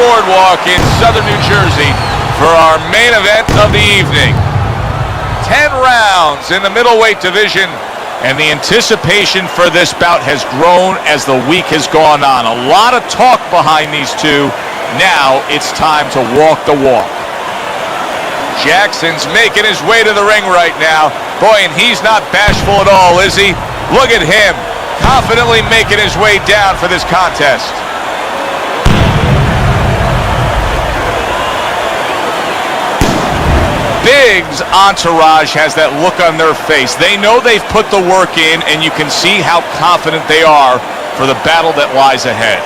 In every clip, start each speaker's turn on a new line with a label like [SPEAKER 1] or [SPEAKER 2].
[SPEAKER 1] boardwalk in southern New Jersey for our main event of the evening. 10 rounds in the middleweight division, and the anticipation for this bout has grown as the week has gone on. A lot of talk behind these two. Now it's time to walk the walk. Jackson's making his way to the ring right now. Boy, and he's not bashful at all, is he? Look at him, confidently making his way down for this contest. Big's entourage has that look on their face. They know they've put the work in, and you can see how confident they are for the battle that lies ahead.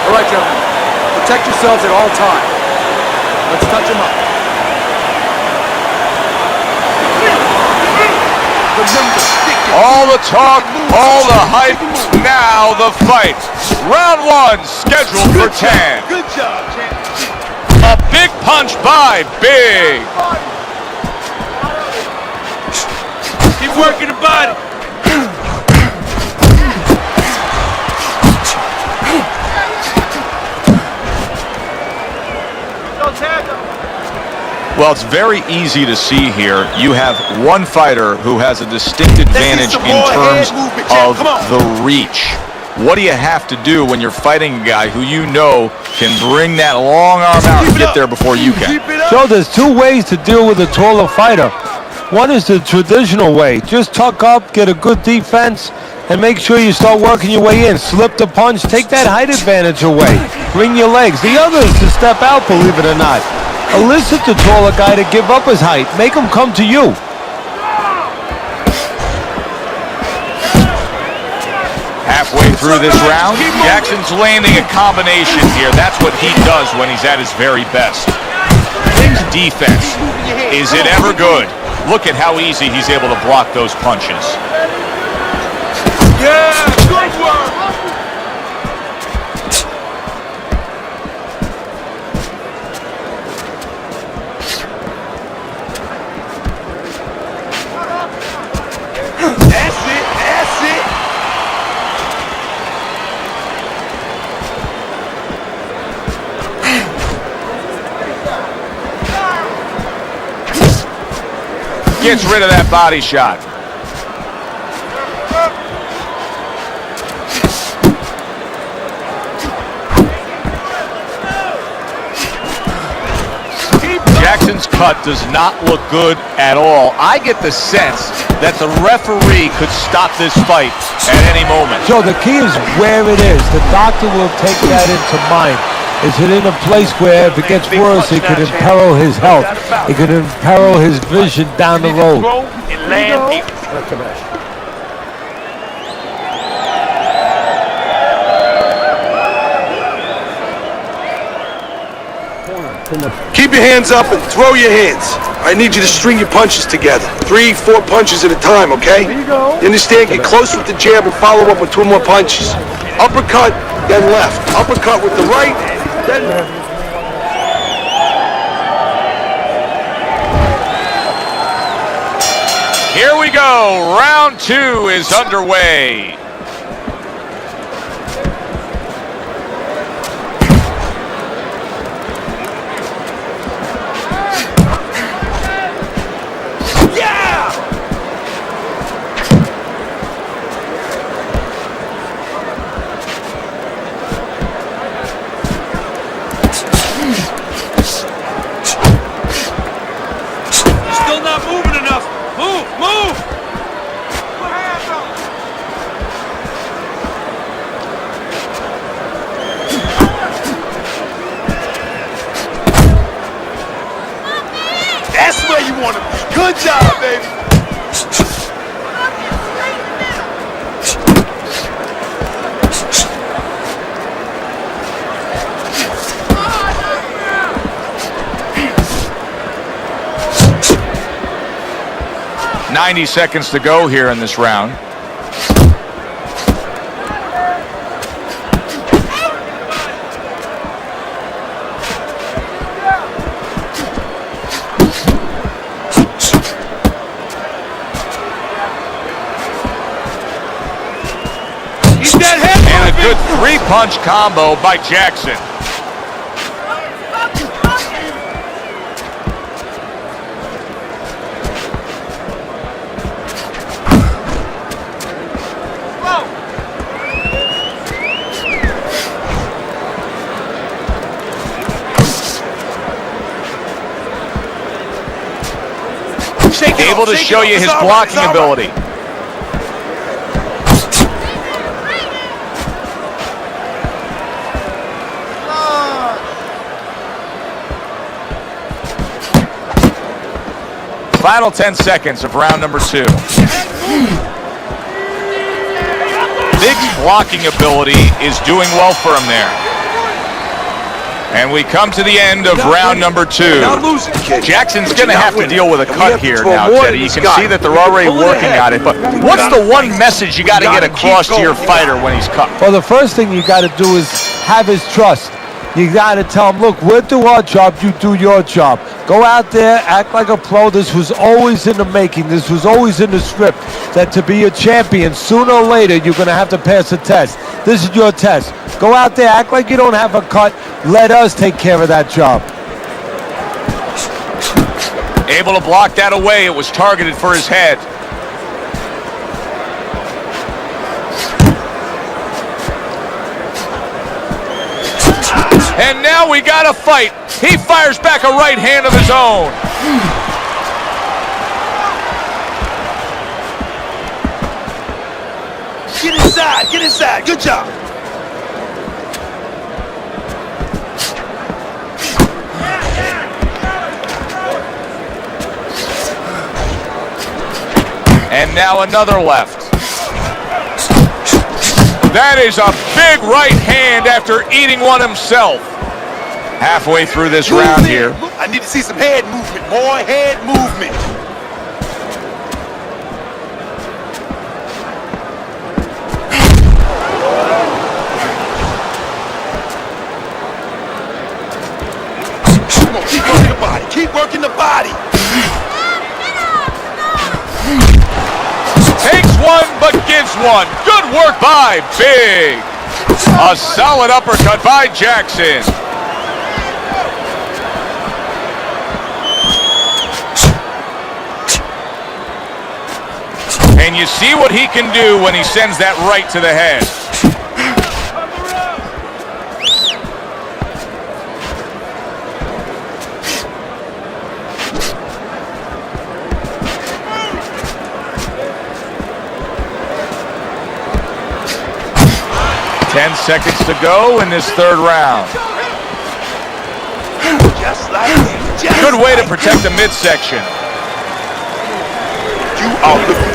[SPEAKER 2] All right, gentlemen, protect yourselves at all times. Let's touch them up.
[SPEAKER 1] All the talk, all the hype, now the fight. Round one, scheduled for 10.
[SPEAKER 2] Good job, champ.
[SPEAKER 1] A big punch by Big.
[SPEAKER 2] Keep working the body.
[SPEAKER 1] Well, it's very easy to see here. You have one fighter who has a distinct advantage in terms of the reach. What do you have to do when you're fighting a guy who you know can bring that long arm out and get there before you can?
[SPEAKER 3] So there's two ways to deal with a taller fighter. One is the traditional way. Just tuck up, get a good defense, and make sure you start working your way in. Slip the punch, take that height advantage away. Bring your legs. The other is to step out, believe it or not. Elicit the taller guy to give up his height. Make him come to you.
[SPEAKER 1] Halfway through this round, Jackson's landing a combination here. That's what he does when he's at his very best. His defense, is it ever good? Look at how easy he's able to block those punches.
[SPEAKER 2] Yeah, good work.
[SPEAKER 1] Gets rid of that body shot. Jackson's cut does not look good at all. I get the sense that the referee could stop this fight at any moment.
[SPEAKER 3] So the key is where it is. The doctor will take that into mind. Is it in a place where if it gets worse, it could imperil his health? It could imperil his vision down the road.
[SPEAKER 2] Keep your hands up and throw your hands. I need you to string your punches together. 3, 4 punches at a time, okay?
[SPEAKER 3] There you go.
[SPEAKER 2] You understand? Get close with the jab and follow up with 2 more punches. Uppercut, then left. Uppercut with the right, then left.
[SPEAKER 1] Here we go. Round 2 is underway.
[SPEAKER 2] Good job, baby.
[SPEAKER 1] .90 seconds to go here in this round. And a good three-punch combo by Jackson. Able to show you his blocking ability. Final 10 seconds of round number 2. Big's blocking ability is doing well for him there. And we come to the end of round number 2. Jackson's going to have to deal with a cut here now, Teddy. You can see that they're already working on it. But what's the one message you got to get across to your fighter when he's cut?
[SPEAKER 3] Well, the first thing you got to do is have his trust. You got to tell him, look, we'll do our job, you do your job. Go out there, act like a pro. This was always in the making. This was always in the script, that to be a champion, sooner or later, you're going to have to pass a test. This is your test. Go out there, act like you don't have a cut. Let us take care of that job.
[SPEAKER 1] Able to block that away. It was targeted for his head. And now we got a fight. He fires back a right hand of his own.
[SPEAKER 2] Get inside, get inside. Good job.
[SPEAKER 1] And now another left. That is a big right hand after eating one himself. Halfway through this round here.
[SPEAKER 2] I need to see some head movement, more head movement. Come on, keep working the body, keep working the body.
[SPEAKER 1] Takes one, but gives one. Good work by Big. A solid uppercut by Jackson. And you see what he can do when he sends that right to the head. Ten seconds to go in this third round.
[SPEAKER 2] Just like that.
[SPEAKER 1] Good way to protect the midsection.
[SPEAKER 2] You are looking.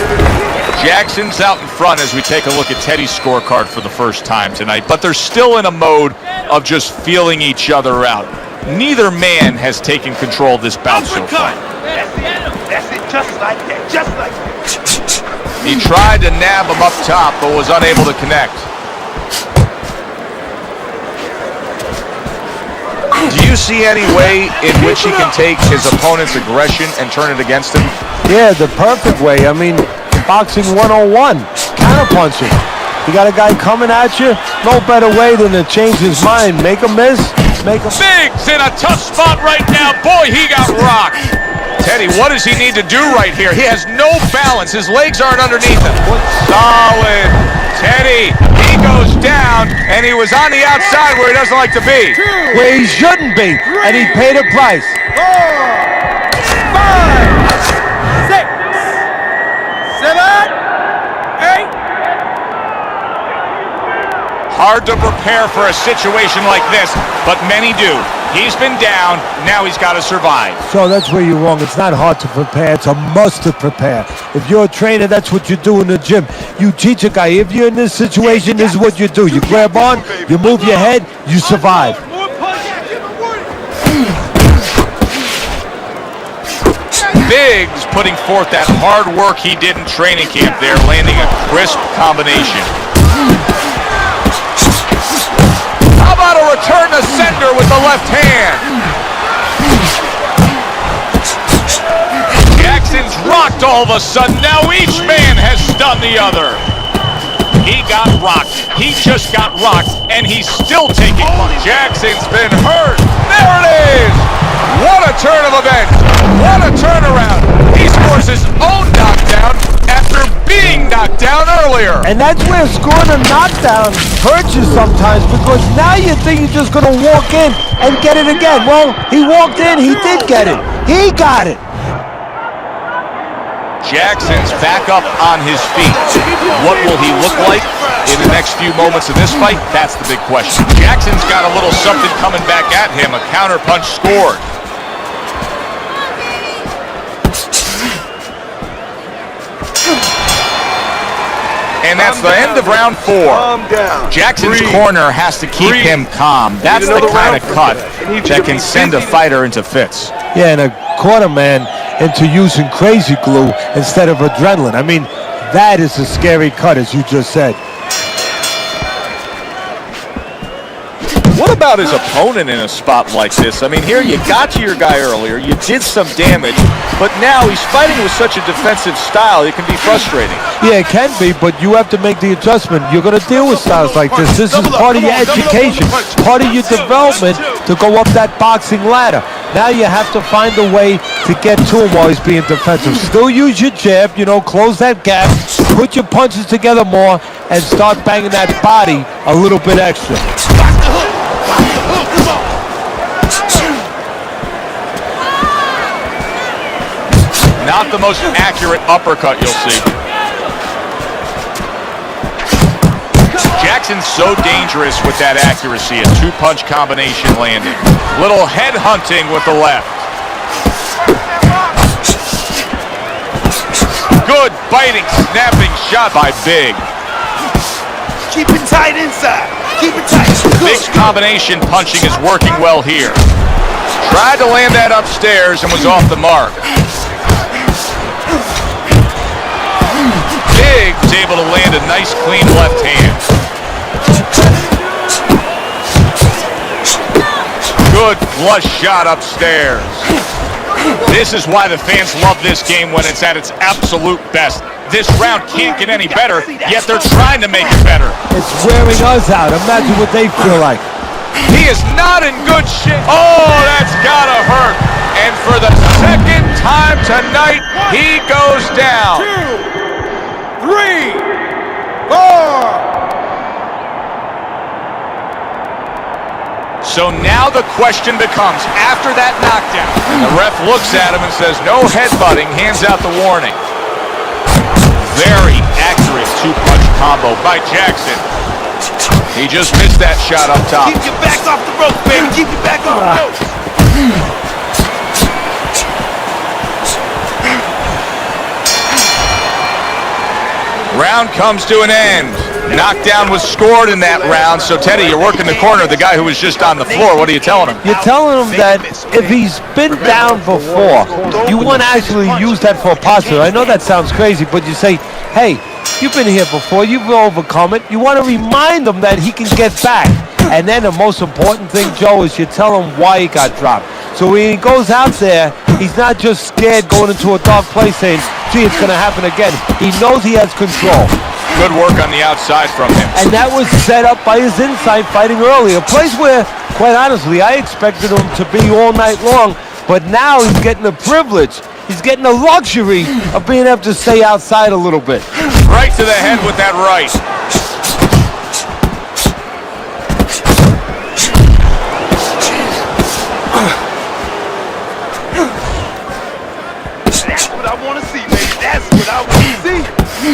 [SPEAKER 1] Jackson's out in front as we take a look at Teddy's scorecard for the first time tonight, but they're still in a mode of just feeling each other out. Neither man has taken control of this bout so far.
[SPEAKER 2] That's it, just like that, just like that.
[SPEAKER 1] He tried to nab him up top, but was unable to connect. Do you see any way in which he can take his opponent's aggression and turn it against him?
[SPEAKER 3] Yeah, the perfect way. I mean, boxing 101, counterpunching. You got a guy coming at you, no better way than to change his mind. Make a miss, make a...
[SPEAKER 1] Big's in a tough spot right now. Boy, he got rocked. Teddy, what does he need to do right here? He has no balance. His legs aren't underneath him. Solid. Teddy, he goes down, and he was on the outside where he doesn't like to be.
[SPEAKER 3] Where he shouldn't be, and he paid a price.
[SPEAKER 4] 4, 5, 6, 7, 8.
[SPEAKER 1] Hard to prepare for a situation like this, but many do. He's been down, now he's got to survive.
[SPEAKER 3] So that's where you're wrong. It's not hard to prepare. It's a must to prepare. If you're a trainer, that's what you do in the gym. You teach a guy, if you're in this situation, this is what you do. You grab on, you move your head, you survive.
[SPEAKER 1] Biggs putting forth that hard work he did in training camp there, landing a crisp combination. How about a return to sender with the left hand? Jackson's rocked all of a sudden. Now each man has stunned the other. He got rocked. He just got rocked, and he's still taking one. Jackson's been hurt. There it is. What a turn of events. What a turnaround. He scores his own knockdown after being knocked down earlier.
[SPEAKER 3] And that's where scoring a knockdown hurts you sometimes, because now you think you're just going to walk in and get it again. Well, he walked in, he did get it. He got it.
[SPEAKER 1] Jackson's back up on his feet. What will he look like in the next few moments of this fight? That's the big question. Jackson's got a little something coming back at him. A counter punch scored. And that's the end of round 4. Jackson's corner has to keep him calm. That's the kind of cut that can send a fighter into fits.
[SPEAKER 3] Yeah, and a corner man into using crazy glue instead of adrenaline. I mean, that is a scary cut, as you just said.
[SPEAKER 1] What about his opponent in a spot like this? I mean, here you got to your guy earlier, you did some damage, but now he's fighting with such a defensive style, it can be frustrating.
[SPEAKER 3] Yeah, it can be, but you have to make the adjustment. You're going to deal with styles like this. This is part of your education, part of your development to go up that boxing ladder. Now you have to find a way to get to him while he's being defensive. Still use your jab, you know, close that gap, put your punches together more, and start banging that body a little bit extra.
[SPEAKER 1] Not the most accurate uppercut you'll see. Jackson's so dangerous with that accuracy. A two-punch combination landing. Little head hunting with the left. Good biting, snapping shot by Big.
[SPEAKER 2] Keep it tight inside. Keep it tight.
[SPEAKER 1] Big's combination punching is working well here. Tried to land that upstairs and was off the mark. Big's able to land a nice clean left hand. Good flush shot upstairs. This is why the fans love this game when it's at its absolute best. This round can't get any better, yet they're trying to make it better.
[SPEAKER 3] It's wearing us out. Imagine what they feel like.
[SPEAKER 1] He is not in good shape. Oh, that's gotta hurt. And for the second time tonight, he goes down.
[SPEAKER 2] 2, 3, 4.
[SPEAKER 1] So now the question becomes, after that knockdown, and the ref looks at him and says, no headbutting, hands out the warning. Very accurate two-punch combo by Jackson. He just missed that shot up top.
[SPEAKER 2] Keep your back off the rope, baby. Keep your back off the rope.
[SPEAKER 1] Round comes to an end. Knockdown was scored in that round. So, Teddy, you're working the corner of the guy who was just on the floor. What are you telling him?
[SPEAKER 3] You're telling him that if he's been down before, you want to actually use that for a positive. I know that sounds crazy, but you say, hey, you've been here before. You've overcome it. You want to remind him that he can get back. And then the most important thing, Joe, is you tell him why he got dropped. So when he goes out there, he's not just scared going into a dark place saying, gee, it's going to happen again. He knows he has control.
[SPEAKER 1] Good work on the outside from him.
[SPEAKER 3] And that was set up by his inside fighting earlier. A place where, quite honestly, I expected him to be all night long, but now he's getting the privilege. He's getting the luxury of being able to stay outside a little bit.
[SPEAKER 1] Right to the head with that right.
[SPEAKER 2] That's what I want to see, baby. That's what I want to see.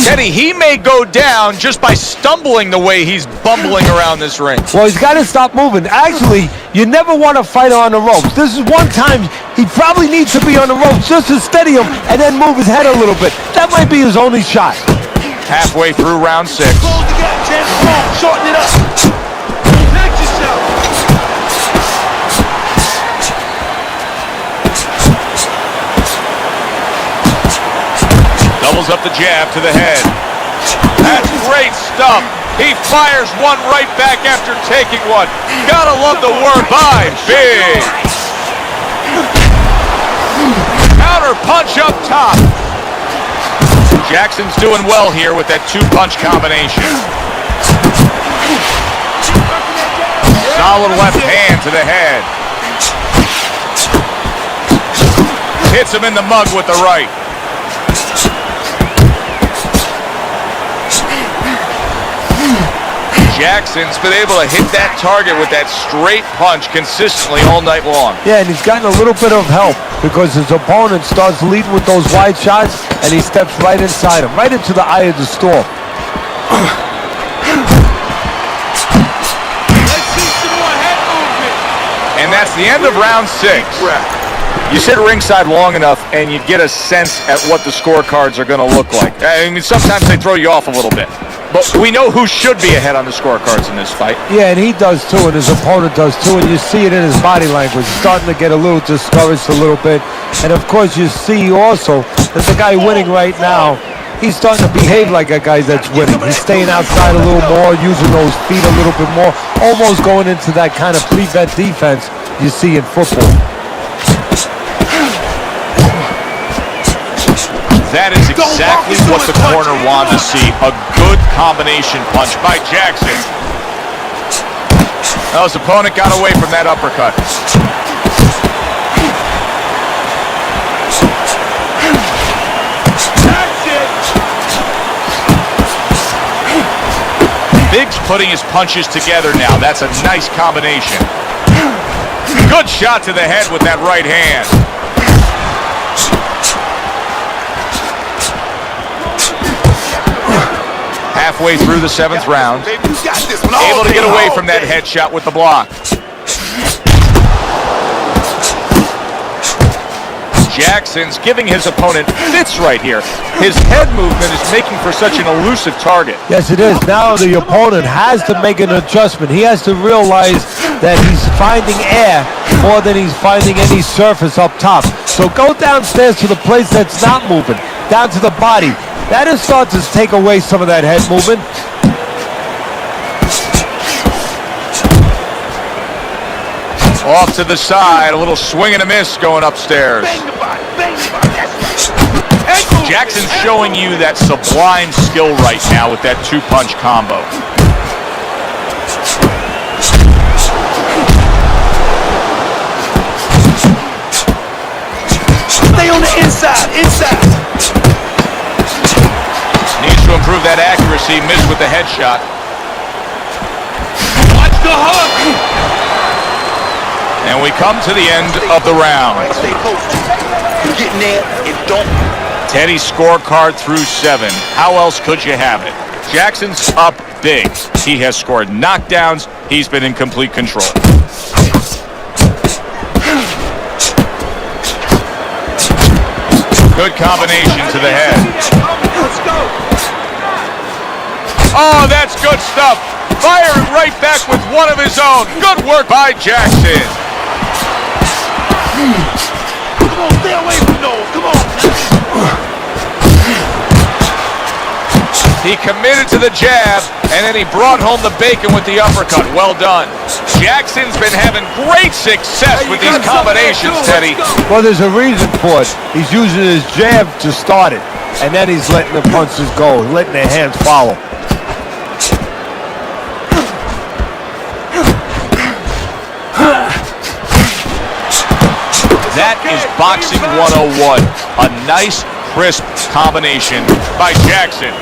[SPEAKER 1] Teddy, Teddy, he may go down just by stumbling the way he's bumbling around this ring.
[SPEAKER 3] Well, he's got to stop moving. Actually, you never want a fighter on the ropes. This is one time he probably needs to be on the ropes just to steady him and then move his head a little bit. That might be his only shot.
[SPEAKER 1] Halfway through round 6.
[SPEAKER 2] Close the gap, Ted. Come on, shorten it up. Protect yourself.
[SPEAKER 1] Doubles up the jab to the head. That's great stuff. He fires one right back after taking one. Gotta love the work by Big. Counter punch up top. Jackson's doing well here with that 2-punch combination. Solid left hand to the head. Hits him in the mug with the right. Jackson's been able to hit that target with that straight punch consistently all night long.
[SPEAKER 3] Yeah, and he's gotten a little bit of help because his opponent starts leading with those wide shots, and he steps right inside him, right into the eye of the storm.
[SPEAKER 2] Let's see some more head movement.
[SPEAKER 1] And that's the end of round 6. You sit ringside long enough and you get a sense at what the scorecards are going to look like. I mean, sometimes they throw you off a little bit. But we know who should be ahead on the scorecards in this fight.
[SPEAKER 3] Yeah, and he does too, and his opponent does too, and you see it in his body language. He's starting to get a little discouraged a little bit. And of course you see also that the guy winning right now, he's starting to behave like a guy that's winning. He's staying outside a little more, using those feet a little bit more, almost going into that kind of prevent defense you see in football.
[SPEAKER 1] That is exactly what the corner wanted to see. A good combination punch by Jackson. Well, his opponent got away from that uppercut. Big's putting his punches together now. That's a nice combination. Good shot to the head with that right hand. Halfway through the 7th round, able to get away from that headshot with the block. Jackson's giving his opponent fits right here. His head movement is making for such an elusive target.
[SPEAKER 3] Yes, it is. Now the opponent has to make an adjustment. He has to realize that he's finding air more than he's finding any surface up top. So go downstairs to the place that's not moving, down to the body. That'll start to take away some of that head movement.
[SPEAKER 1] Off to the side, a little swing and a miss going upstairs. Jackson's showing you that sublime skill right now with that 2-punch combo.
[SPEAKER 2] Stay on the inside.
[SPEAKER 1] Needs to improve that accuracy. Missed with the headshot.
[SPEAKER 2] Watch the hook.
[SPEAKER 1] And we come to the end of the round.
[SPEAKER 2] Stay close. Get in there and don't.
[SPEAKER 1] Teddy's scorecard through 7. How else could you have it? Jackson's up big. He has scored knockdowns. He's been in complete control. Good combination to the head.
[SPEAKER 2] Let's go.
[SPEAKER 1] Oh, that's good stuff. Firing right back with one of his own. Good work by Jackson.
[SPEAKER 2] Come on, stay away from those. Come on.
[SPEAKER 1] He committed to the jab, and then he brought home the bacon with the uppercut. Well done. Jackson's been having great success with these combinations, Teddy.
[SPEAKER 3] Well, there's a reason for it. He's using his jab to start it, and then he's letting the punches go, letting the hands follow.
[SPEAKER 1] That is boxing 101. A nice, crisp combination by Jackson.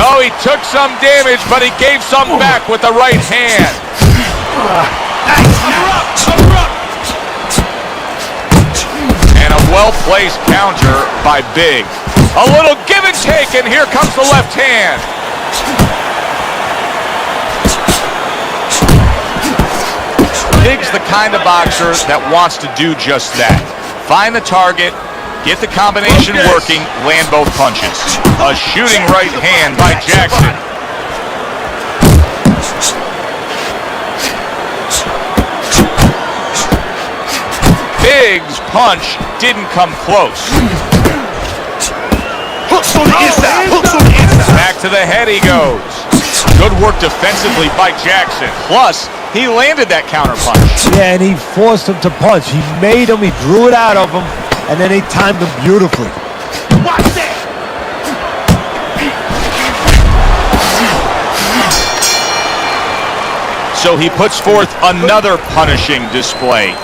[SPEAKER 1] Oh, he took some damage, but he gave some back with the right hand. And a well-placed counter by Big. A little give and take, and here comes the left hand. Big's the kind of boxer that wants to do just that. Find the target, get the combination working, land both punches. A shooting right hand by Jackson. Big's punch didn't come close.
[SPEAKER 2] Hooks on the inside. Hooks on the inside.
[SPEAKER 1] Back to the head he goes. Good work defensively by Jackson. Plus, he landed that counter punch.
[SPEAKER 3] Yeah, and he forced him to punch. He made him, he drew it out of him, and then he timed him beautifully.
[SPEAKER 2] Watch that.
[SPEAKER 1] So he puts forth another punishing display.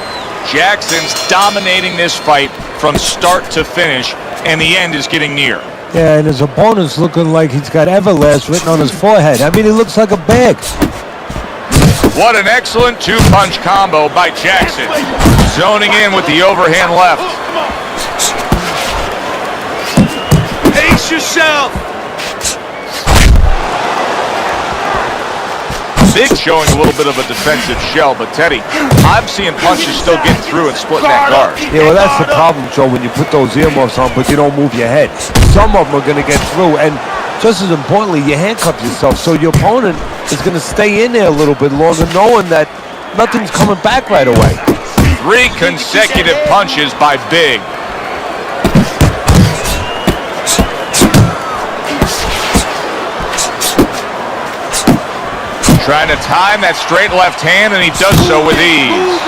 [SPEAKER 1] Jackson's dominating this fight from start to finish, and the end is getting near.
[SPEAKER 3] Yeah, and his opponent's looking like he's got Everlast written on his forehead. I mean, he looks like a bag.
[SPEAKER 1] What an excellent two-punch combo by Jackson. Zoning in with the overhand left.
[SPEAKER 2] Pace yourself.
[SPEAKER 1] Big showing a little bit of a defensive shell, but Teddy, I'm seeing punches still getting through and splitting that guard.
[SPEAKER 3] Yeah, well, that's the problem, Joe, when you put those earmuffs on, but you don't move your head. Some of them are going to get through, and just as importantly, you handcuff yourself, so your opponent is going to stay in there a little bit longer, knowing that nothing's coming back right away.
[SPEAKER 1] 3 consecutive punches by Big. Trying to time that straight left hand, and he does so with ease.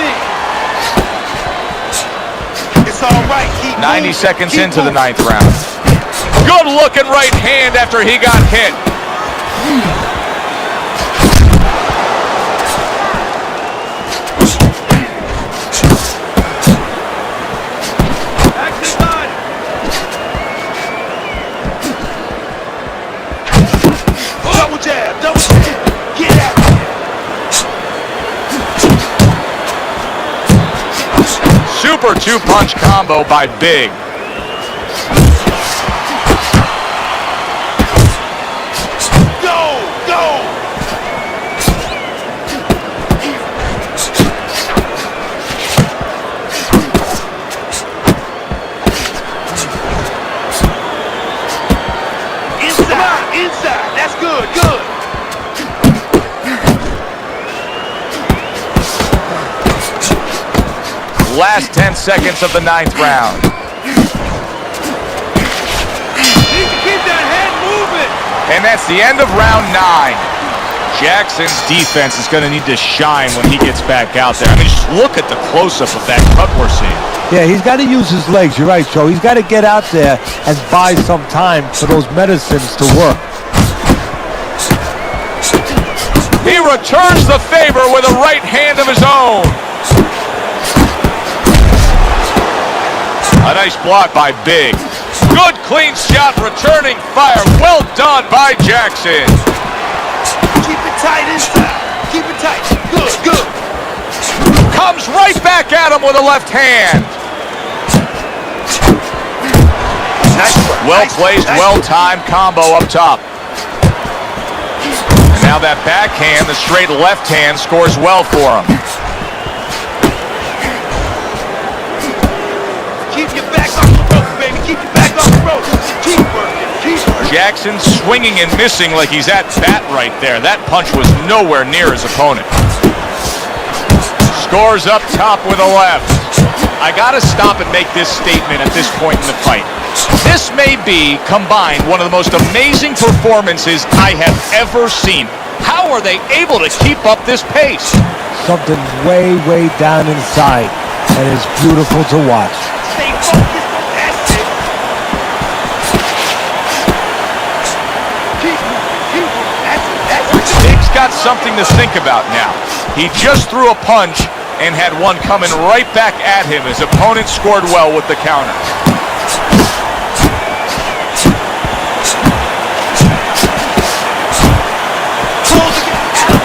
[SPEAKER 2] It's all right.
[SPEAKER 1] 90 seconds into the 9th round. Good looking right hand after he got hit.
[SPEAKER 2] Double jab, double jab. Get out.
[SPEAKER 1] Super two-punch combo by Big.
[SPEAKER 2] Go, go. Inside, inside. That's good, good.
[SPEAKER 1] Last 10 seconds of the 9th round.
[SPEAKER 2] Need to keep that head moving.
[SPEAKER 1] And that's the end of round 9. Jackson's defense is going to need to shine when he gets back out there. I mean, just look at the close-up of that cut we're seeing.
[SPEAKER 3] Yeah, he's got to use his legs. You're right, Joe. He's got to get out there and buy some time for those medicines to work.
[SPEAKER 1] He returns the favor with a right hand of his own. A nice block by Big. Good clean shot, returning fire. Well done by Jackson.
[SPEAKER 2] Keep it tight inside. Keep it tight. Good, good.
[SPEAKER 1] Comes right back at him with a left hand.
[SPEAKER 2] Nice work.
[SPEAKER 1] Well placed, well timed combo up top. And now that backhand, the straight left hand, scores well for him.
[SPEAKER 2] Keep your back off the ropes, baby. Keep your back off the ropes. Keep working. Keep working.
[SPEAKER 1] Jackson swinging and missing like he's at bat right there. That punch was nowhere near his opponent. Scores up top with a left. I gotta stop and make this statement at this point in the fight. This may be, combined, one of the most amazing performances I have ever seen. How are they able to keep up this pace?
[SPEAKER 3] Something way, way down inside, and it's beautiful to watch.
[SPEAKER 2] Stay focused. That's it. Keep moving. That's it. That's it.
[SPEAKER 1] Big's got something to think about now. He just threw a punch and had one coming right back at him. His opponent scored well with the counter.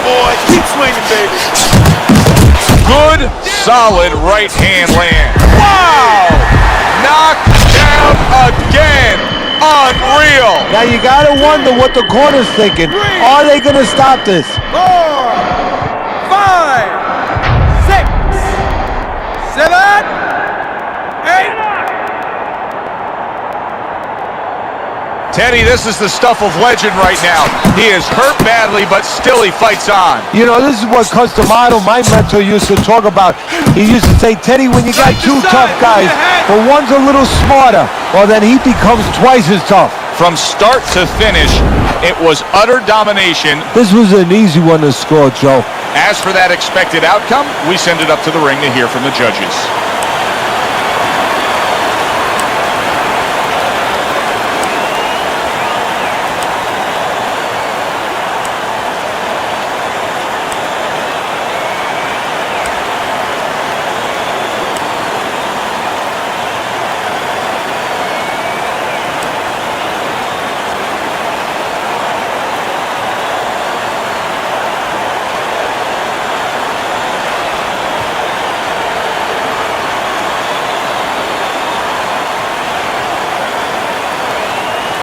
[SPEAKER 2] Boy, keep swinging, baby.
[SPEAKER 1] Good, solid right hand land. Wow! Knocked down again. Unreal.
[SPEAKER 3] Now you gotta wonder what the corner's thinking. Are they gonna stop this?
[SPEAKER 4] 4, 5, 6, 7, 8.
[SPEAKER 1] Teddy, this is the stuff of legend right now. He is hurt badly, but still he fights on.
[SPEAKER 3] You know, this is what Customato, my mentor, used to talk about. He used to say, Teddy, when you got two tough guys, but one's a little smarter, well, then he becomes twice as tough.
[SPEAKER 1] From start to finish, it was utter domination.
[SPEAKER 3] This was an easy one to score, Joe.
[SPEAKER 1] As for that expected outcome, we send it up to the ring to hear from the judges.